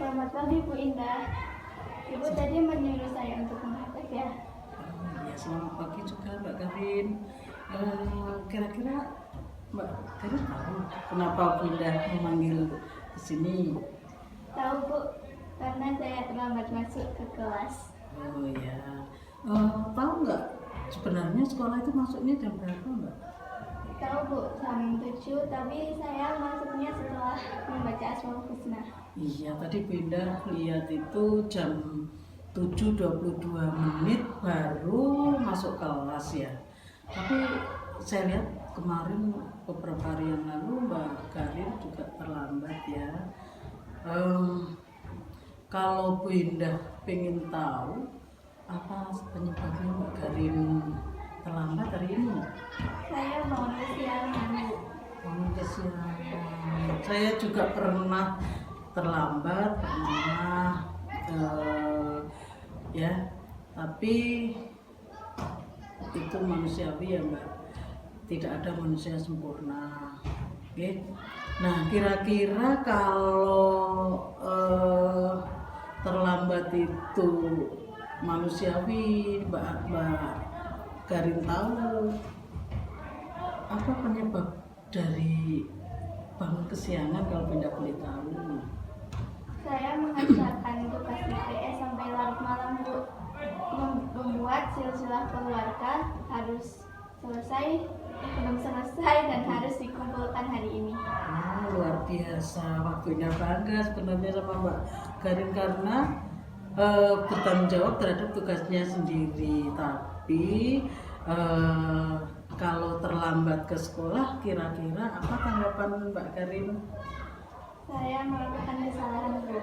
Selamat pagi Bu Indah. Ibu tadi menyuruh saya untuk menghadap ya. Ya, selamat pagi juga Mbak Karin. Kira-kira Mbak Karin tahu kenapa Bu Indah memanggil ke sini? Tahu Bu, karena saya terlambat masuk ke kelas. Oh ya, tahu nggak sebenarnya sekolah itu masuknya jam berapa Mbak? Tahu Bu, jam 7, tapi saya masuknya setelah membaca Asmaul Husna. Iya, tadi Bu Indah lihat itu jam 7:22 baru masuk kelas ya. Tapi saya lihat kemarin beberapa hari yang lalu Mbak Karin juga terlambat ya. Kalau Bu Indah pengen tahu apa penyebabnya Mbak Karin terlambat hari ini? Saya mau kesiangan Bu. Kesiangan. Saya juga pernah terlambat, ya, tapi itu manusiawi ya Mbak. Tidak ada manusia sempurna. Oke. Nah, kira-kira kalau terlambat itu manusiawi, Mbak Karin tahu apa penyebab dari bangun kesiangan kalau Bunda boleh tahu? Saya mengerjakan tugas IPS sampai larut malam Bu. Membuat silsilah keluarga harus belum selesai dan harus dikumpulkan hari ini. Luar biasa, waktunya bangga sebenarnya sama Mbak Karin karena bertanggung jawab terhadap tugasnya sendiri. Tapi kalau terlambat ke sekolah, kira-kira apa tanggapan Mbak Karin? Saya melakukan kesalahan Bu.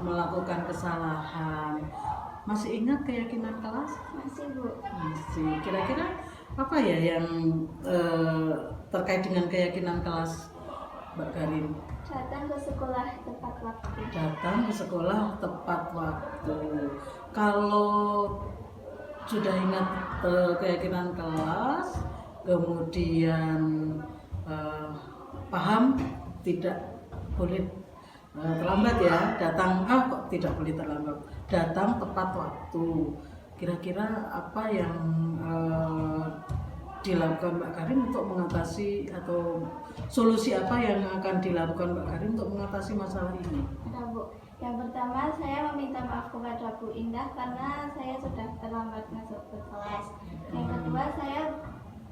Melakukan kesalahan. Masih ingat keyakinan kelas? Masih Bu. Masih. Kira-kira apa ya yang terkait dengan keyakinan kelas Mbak Karin? Datang ke sekolah tepat waktu. Datang ke sekolah tepat waktu. Kalau sudah ingat keyakinan kelas, kemudian paham tidak boleh terlambat ya, datang kok tidak boleh terlambat, datang tepat waktu. Kira-kira apa yang dilakukan Mbak Karin untuk mengatasi atau solusi apa yang akan dilakukan Mbak Karin untuk mengatasi masalah ini? Nah, Bu, yang pertama saya meminta maaf kepada Bu Indah karena saya sudah terlambat masuk ke kelas. Yang kedua, saya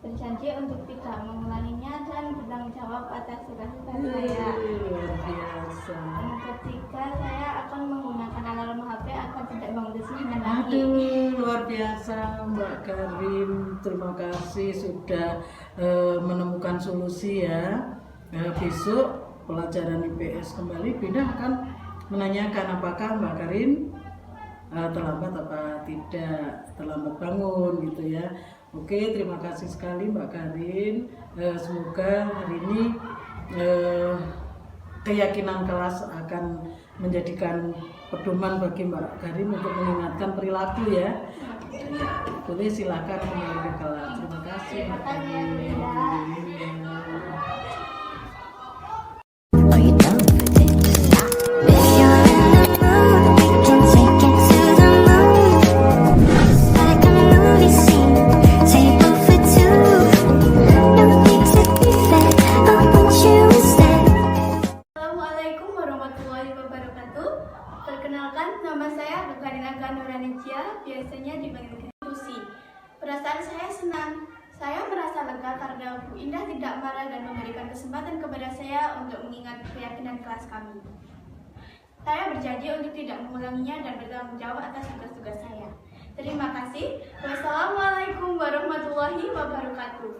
berjanji untuk tidak mengulanginya dan bertanggung jawab atas tugas-tugas saya. Luar biasa. Yang ketiga, saya akan menggunakan alarm HP agar tidak bangun kesiangan lagi. Aduh, luar biasa Mbak Karin. Terima kasih sudah menemukan solusi ya. Besok pelajaran IPS kembali, Bunda akan menanyakan apakah Mbak Karin terlambat apa tidak, terlambat bangun gitu ya. Oke, terima kasih sekali Mbak Karin. Semoga hari ini keyakinan kelas akan menjadikan pedoman bagi Mbak Karin untuk mengingatkan perilaku ya. Boleh silakan kembali ke kelas. Terima kasih Mbak Karin. Perkenalkan, nama saya Bukarina Nuranicia, biasanya dipanggil Lucy. Perasaan saya senang. Saya merasa lega karena Bu Indah tidak marah dan memberikan kesempatan kepada saya untuk mengingat keyakinan kelas kami. Saya berjanji untuk tidak mengulanginya dan bertanggung jawab atas tugas-tugas saya. Terima kasih. Wassalamualaikum warahmatullahi wabarakatuh.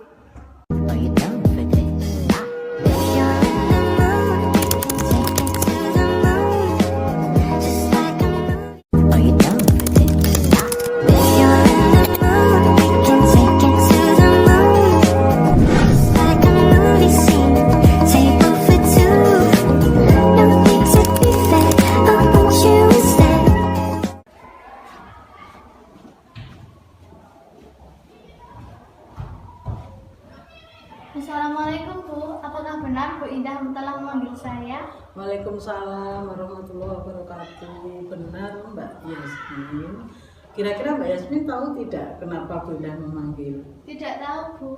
Indah telah memanggil saya. Waalaikumsalam warahmatullahi wabarakatuh. Benar Mbak Yasmin. Kira-kira Mbak Yasmin tahu tidak kenapa Bu Indah memanggil? Tidak tahu, Bu.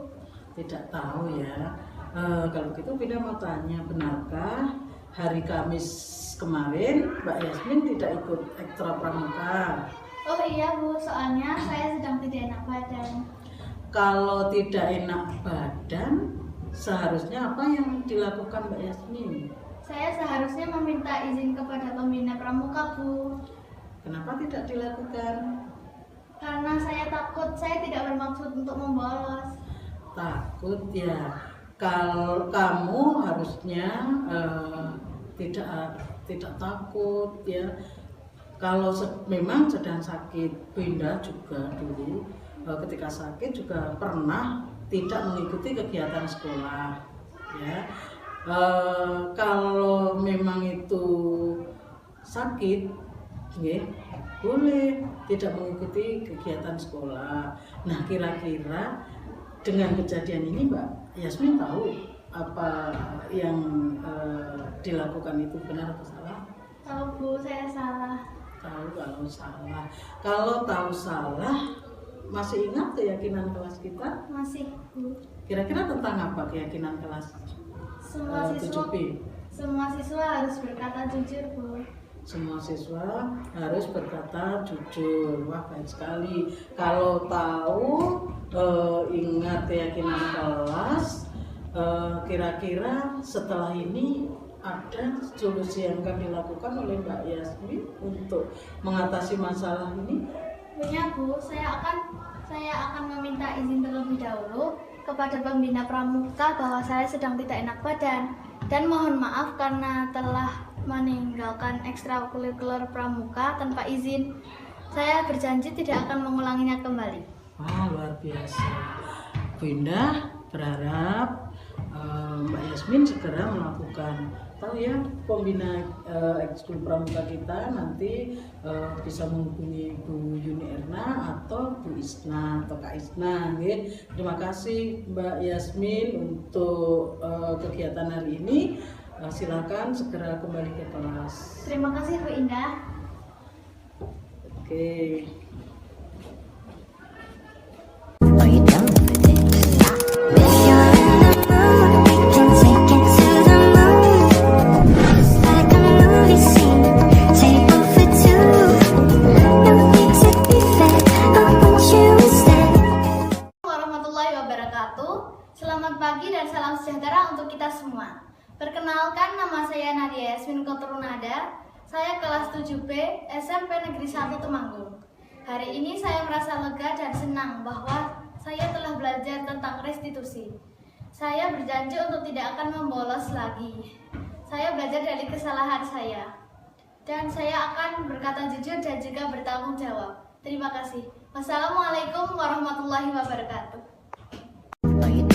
Tidak tahu ya. Kalau gitu Indah mau tanya, benarkah hari Kamis kemarin Mbak Yasmin tidak ikut ekstra pramuka? Oh iya, Bu, soalnya saya sedang tidak enak badan. Kalau tidak enak badan, seharusnya apa yang dilakukan Mbak Yasmin? Saya seharusnya meminta izin kepada pembina pramuka, Bu. Kenapa tidak dilakukan? Karena saya takut, saya tidak bermaksud untuk membolos. Takut ya. Kalau kamu harusnya tidak takut ya. Kalau memang sedang sakit, Binda juga dulu ketika sakit juga pernah tidak mengikuti kegiatan sekolah ya. Kalau memang itu sakit, ya, boleh tidak mengikuti kegiatan sekolah. Nah, kira-kira dengan kejadian ini Mbak Yasmin tahu apa yang dilakukan itu benar atau salah? Tahu, Bu, saya salah. Tahu kalau salah. Kalau tahu salah, masih ingat keyakinan kelas kita? Masih, Bu. Kira-kira tentang apa keyakinan kelas? Semua siswa 7B. Semua siswa harus berkata jujur, Bu. Semua siswa harus berkata jujur. Wah, baik sekali. Kalau tahu, ingat keyakinan kelas. Kira-kira setelah ini ada solusi yang akan dilakukan oleh Mbak Yasmin untuk mengatasi masalah ini? Punya, Bu, saya akan meminta izin terlebih dahulu kepada pembina pramuka bahwa saya sedang tidak enak badan, dan mohon maaf karena telah meninggalkan ekstrakurikuler pramuka tanpa izin. Saya berjanji tidak akan mengulanginya kembali. Wah, luar biasa. Binda berharap Mbak Yasmin segera melakukan, tahu ya, pembina ekskul pramuka kita nanti bisa menghubungi Bu Yuni Erna atau Bu Isna atau Kak Isna. Terima kasih Mbak Yasmin untuk kegiatan hari ini. Silakan segera kembali ke kelas. Terima kasih, Bu Indah. Oke. Are you down for this? If you're in the mood, we can take it to the moon. Just like a movie scene, table for two. No need to be fair, I want you instead. Warahmatullahi wabarakatuh. Selamat pagi dan salam sejahtera untuk kita semua. Perkenalkan, nama saya Nadia Yasmin Kotrunada. Saya kelas 7B SMP Negeri 1 Temanggung. Hari ini saya merasa lega dan senang bahwa saya telah belajar tentang restitusi. Saya berjanji untuk tidak akan membolos lagi. Saya belajar dari kesalahan saya. Dan saya akan berkata jujur dan juga bertanggung jawab. Terima kasih. Wassalamualaikum warahmatullahi wabarakatuh. Are you